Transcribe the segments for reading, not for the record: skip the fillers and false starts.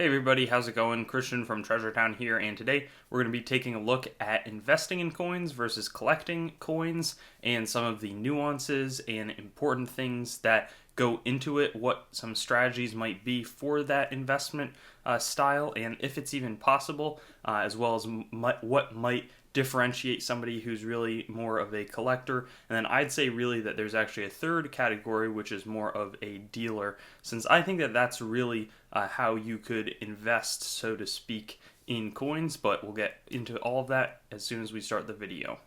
Hey everybody, how's it going? Christian from Treasure Town here, and today we're going to be taking a look at investing in coins versus collecting coins and some of the nuances and important things that go into it, what some strategies might be for that investment style, and if it's even possible, as well as what might differentiate somebody who's really more of a collector. And then I'd say really that there's actually a third category, which is more of a dealer, since I think that that's really how you could invest, so to speak, in coins. But we'll get into all of that as soon as we start the video.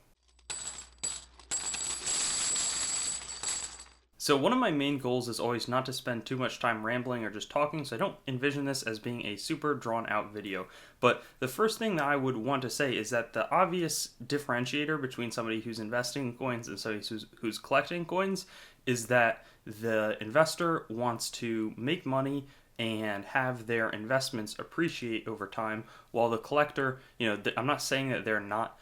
So one of my main goals is always not to spend too much time rambling or just talking, so I don't envision this as being a super drawn out video. But the first thing that I would want to say is that the obvious differentiator between somebody who's investing in coins and somebody who's collecting coins is that the investor wants to make money and have their investments appreciate over time, while the collector, I'm not saying that they're not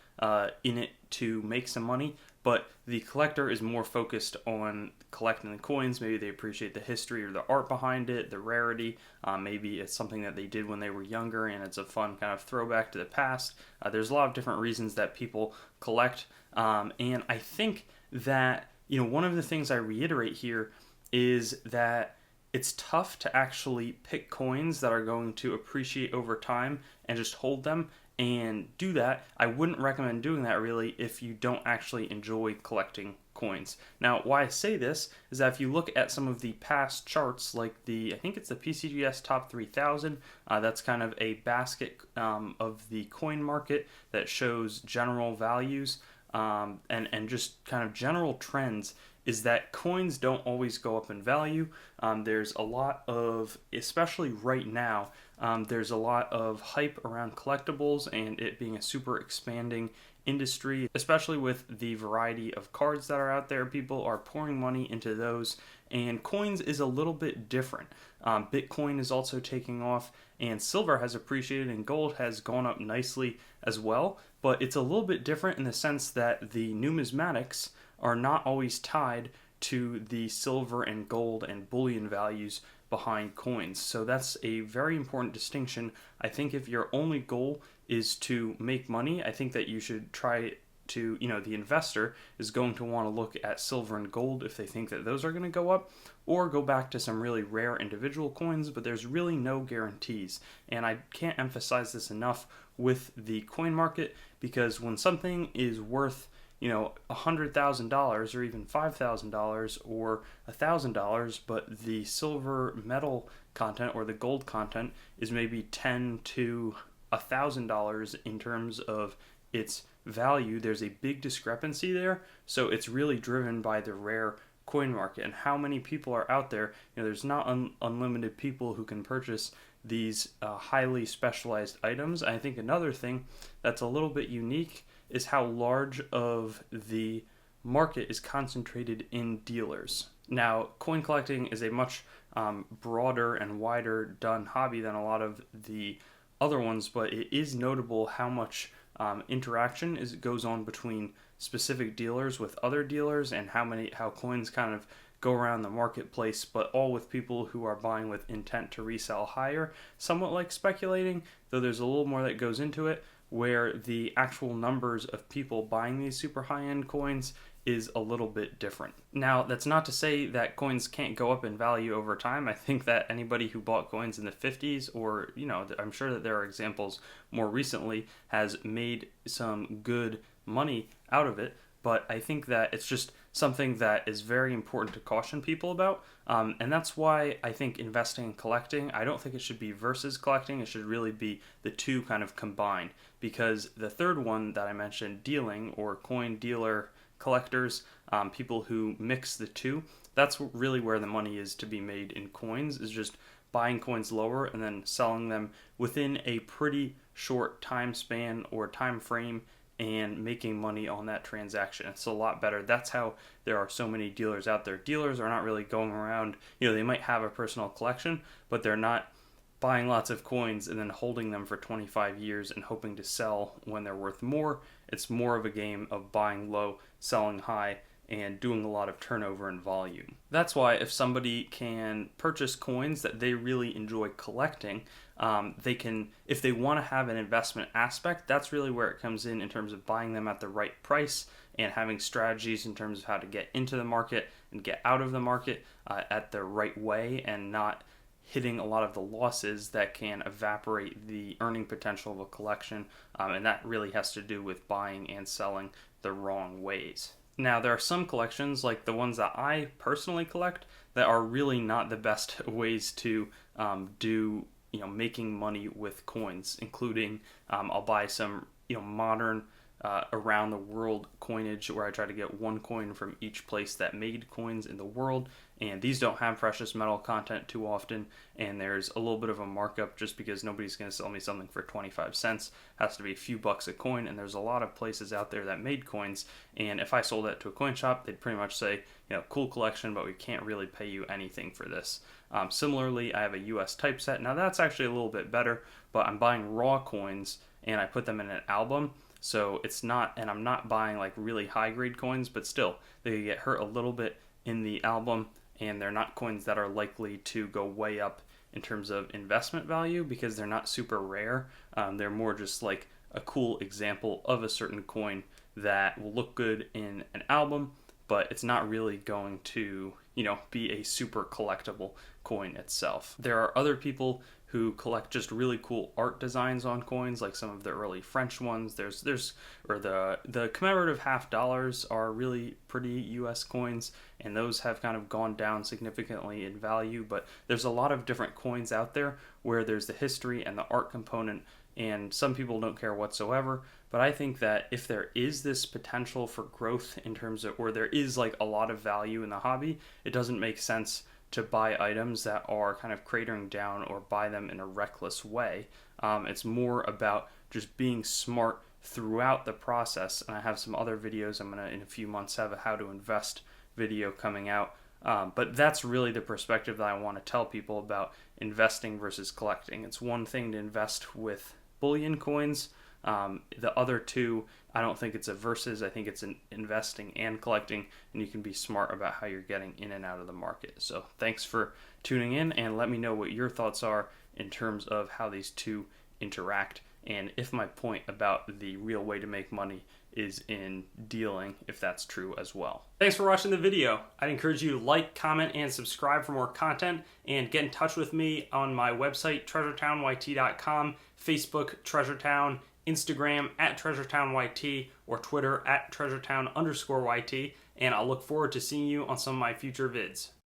in it to make some money, but the collector is more focused on collecting the coins. Maybe they appreciate the history or the art behind it, the rarity. Maybe it's something that they did when they were younger and it's a fun kind of throwback to the past. There's a lot of different reasons that people collect. And I think that, one of the things I reiterate here is that it's tough to actually pick coins that are going to appreciate over time and just hold them and do that. I wouldn't recommend doing that really if you don't actually enjoy collecting coins. Now, why I say this is that if you look at some of the past charts, like I think it's the PCGS Top 3000, that's kind of a basket of the coin market that shows general values and just kind of general trends, is that coins don't always go up in value. There's a lot of, especially right now, there's a lot of hype around collectibles and it being a super expanding industry, especially with the variety of cards that are out there. People are pouring money into those, and coins is a little bit different. Bitcoin is also taking off, and silver has appreciated, and gold has gone up nicely as well, but it's a little bit different in the sense that the numismatics are not always tied to the silver and gold and bullion values behind coins. So that's a very important distinction. I think if your only goal is to make money, I think that you should try to, the investor is going to want to look at silver and gold if they think that those are going to go up, or go back to some really rare individual coins, but there's really no guarantees. And I can't emphasize this enough with the coin market, because when something is worth $100,000 or even $5,000 or $1,000, but the silver metal content or the gold content is maybe $10 to $1,000 in terms of its value, there's a big discrepancy there. So it's really driven by the rare coin market and how many people are out there. There's not unlimited people who can purchase these highly specialized items. I think another thing that's a little bit unique is how large of the market is concentrated in dealers. Now, coin collecting is a much broader and wider done hobby than a lot of the other ones, but it is notable how much interaction goes on between specific dealers with other dealers, and how coins kind of go around the marketplace, but all with people who are buying with intent to resell higher, somewhat like speculating, though there's a little more that goes into it, where the actual numbers of people buying these super high-end coins is a little bit different. Now, that's not to say that coins can't go up in value over time. I think that anybody who bought coins in the 50s, or, I'm sure that there are examples more recently, has made some good money out of it. But I think that it's just something that is very important to caution people about. And that's why I think investing and collecting, I don't think it should be versus collecting. It should really be the two kind of combined. Because the third one that I mentioned, dealing or coin dealer collectors, people who mix the two, that's really where the money is to be made in coins, is just buying coins lower and then selling them within a pretty short time span or time frame and making money on that transaction. It's a lot better. That's how there are so many dealers out there. Dealers are not really going around, they might have a personal collection, but they're not buying lots of coins and then holding them for 25 years and hoping to sell when they're worth more. It's more of a game of buying low, selling high, and doing a lot of turnover and volume. That's why if somebody can purchase coins that they really enjoy collecting, they can, if they want to have an investment aspect, that's really where it comes in terms of buying them at the right price and having strategies in terms of how to get into the market and get out of the market at the right way, and not hitting a lot of the losses that can evaporate the earning potential of a collection, and that really has to do with buying and selling the wrong ways. Now, there are some collections, like the ones that I personally collect, that are really not the best ways to do making money with coins, including I'll buy some modern around the world coinage, where I try to get one coin from each place that made coins in the world, and these don't have precious metal content too often, and there's a little bit of a markup just because nobody's going to sell me something for 25 cents. It has to be a few bucks a coin, and there's a lot of places out there that made coins, and if I sold that to a coin shop, they'd pretty much say, cool collection, but we can't really pay you anything for this. Similarly, I have a US typeset. Now that's actually a little bit better, but I'm buying raw coins and I put them in an album. So it's not, and I'm not buying like really high grade coins, but still they get hurt a little bit in the album, and they're not coins that are likely to go way up in terms of investment value because they're not super rare. They're more just like a cool example of a certain coin that will look good in an album, but it's not really going to, be a super collectible coin itself. There are other people who collect just really cool art designs on coins, like some of the early French ones. Or the commemorative $50 are really pretty US coins, and those have kind of gone down significantly in value, but there's a lot of different coins out there where there's the history and the art component, and some people don't care whatsoever. But I think that if there is this potential for growth in terms of, or there is like a lot of value in the hobby, it doesn't make sense to buy items that are kind of cratering down or buy them in a reckless way. It's more about just being smart throughout the process. And I have some other videos. I'm going to, in a few months, have a how to invest video coming out. But that's really the perspective that I want to tell people about investing versus collecting. It's one thing to invest with bullion coins. The other two, I don't think it's a versus. I think it's an investing and collecting, and you can be smart about how you're getting in and out of the market. So thanks for tuning in, and let me know what your thoughts are in terms of how these two interact, and if my point about the real way to make money is in dealing, if that's true as well. Thanks for watching the video. I'd encourage you to like, comment, and subscribe for more content, and get in touch with me on my website, treasuretown.yt.com, Facebook, TreasureTown, Instagram @TreasureTownYT, or Twitter @TreasureTown_YT, and I'll look forward to seeing you on some of my future vids.